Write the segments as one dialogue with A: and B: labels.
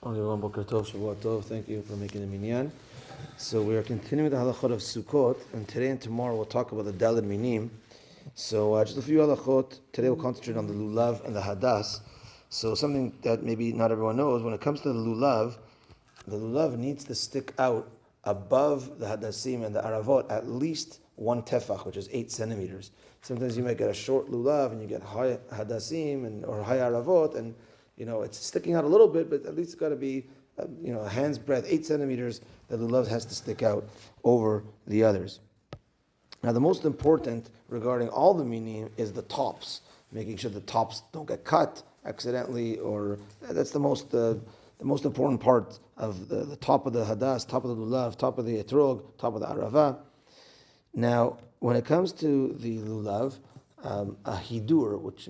A: Everyone, Boker Tov, Shavua Tov. Thank you for making the minyan. So we are continuing the halachot of Sukkot, and today and tomorrow we'll talk about the Daled Minim. So just a few halachot. Today we'll concentrate on the Lulav and the Hadass. So something that maybe not everyone knows, when it comes to the Lulav needs to stick out above the Hadassim and the Aravot at least one tefach, which is 8 centimeters. Sometimes you might get a short Lulav and you get high Hadassim or high Aravot, and it's sticking out a little bit, but at least it's got to be, a hand's breadth, 8 centimeters. The lulav has to stick out over the others. Now, the most important regarding all the minim is the tops, making sure the tops don't get cut accidentally, or that's the most important part of the top of the hadass, top of the lulav, top of the etrog, top of the arava. Now, when it comes to the lulav, a hidur, which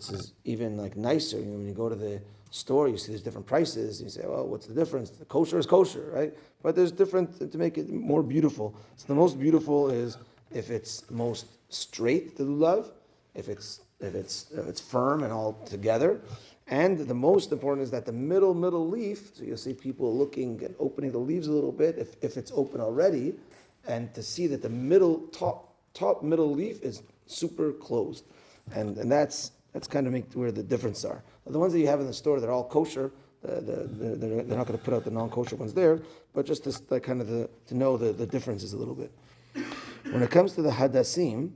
A: is even like nicer. When you go to the store, you see there's different prices. You say, well, what's the difference? The kosher is kosher, right? But there's different to make it more beautiful. So the most beautiful is if it's most straight, the lulav, if it's firm and all together. And the most important is that the middle leaf. So you'll see people looking and opening the leaves a little bit if it's open already, and to see that the middle top middle leaf is super closed, and that's kind of where the difference are. The ones that you have in the store, they're all kosher. They're not going to put out the non-kosher ones there, but just to know the differences a little bit. When it comes to the hadassim,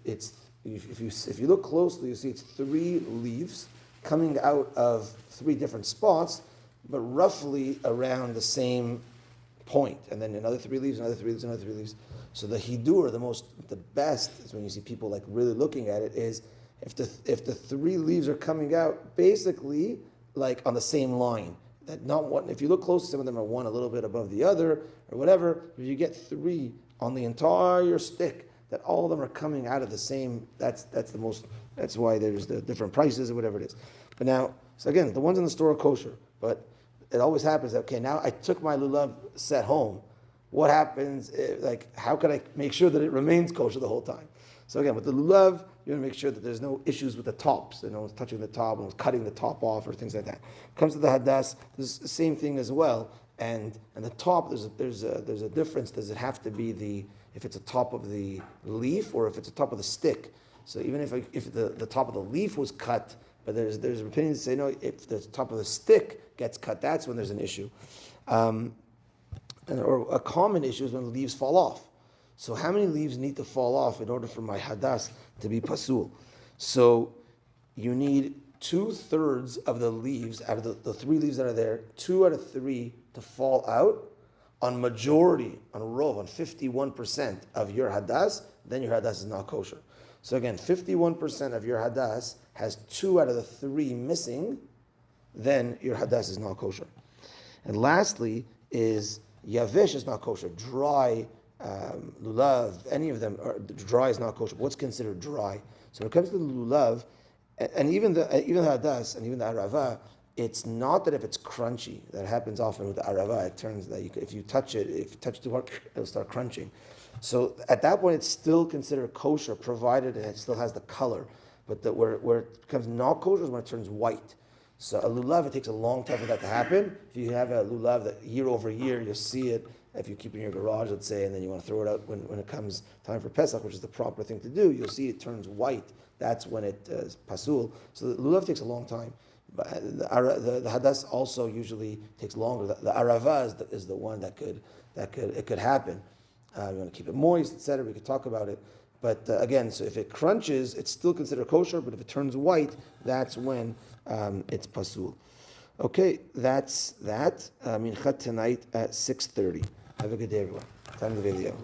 A: it's if you look closely, you see it's 3 leaves coming out of 3 different spots, but roughly around the same point, and then another 3 leaves, another 3 leaves, another 3 leaves. So the hidur, the best is when you see people like really looking at it, is if the 3 leaves are coming out basically like on the same line. That not one. If you look close, some of them are one a little bit above the other or whatever. If you get 3 on the entire stick, that all of them are coming out of the same. That's the most. That's why there's the different prices or whatever it is. But now, so again, the ones in the store are kosher, but it always happens that, okay, now I took my lulav set home. What happens? How can I make sure that it remains kosher the whole time? So again, with the lulav, you want to make sure that there's no issues with the tops. No one's touching the top, no one's cutting the top off or things like that. Comes to the hadass, there's the same thing as well. And the top, there's a difference. Does it have to be if it's a top of the leaf or if it's a top of the stick? So even if the top of the leaf was cut, but there's opinions that say no, if the top of the stick gets cut, that's when there's an issue. Or a common issue is when the leaves fall off. So how many leaves need to fall off in order for my hadass to be pasul? So you need 2/3 of the leaves out of the 3 leaves that are there, 2 out of 3 to fall out on majority, on a rov, on 51% of your hadass, then your hadass is not kosher. So again, 51% of your hadass has 2 out of the 3 missing, then your hadass is not kosher. And lastly is yavish is not kosher. Dry, lulav, any of them, dry is not kosher. What's considered dry? So when it comes to the lulav, and even the hadass and even the arava, it's not that if it's crunchy. That happens often with the arava. It turns that if you touch too hard, it'll start crunching. So at that point, it's still considered kosher, provided it still has the color. But where it becomes not kosher is when it turns white. So a lulav, it takes a long time for that to happen. If you have a lulav that year over year, you'll see it. If you keep it in your garage, let's say, and then you want to throw it out when it comes time for Pesach, which is the proper thing to do, you'll see it turns white. That's when it is pasul. So the lulav takes a long time. But the hadass also usually takes longer. The arava is the one that could happen. You want to keep it moist, etc. We could talk about it. But again, so if it crunches, it's still considered kosher. But if it turns white, that's when it's pasul. Okay, that's that. Minchat tonight at 6:30. Have a good day, everyone. Time of the video.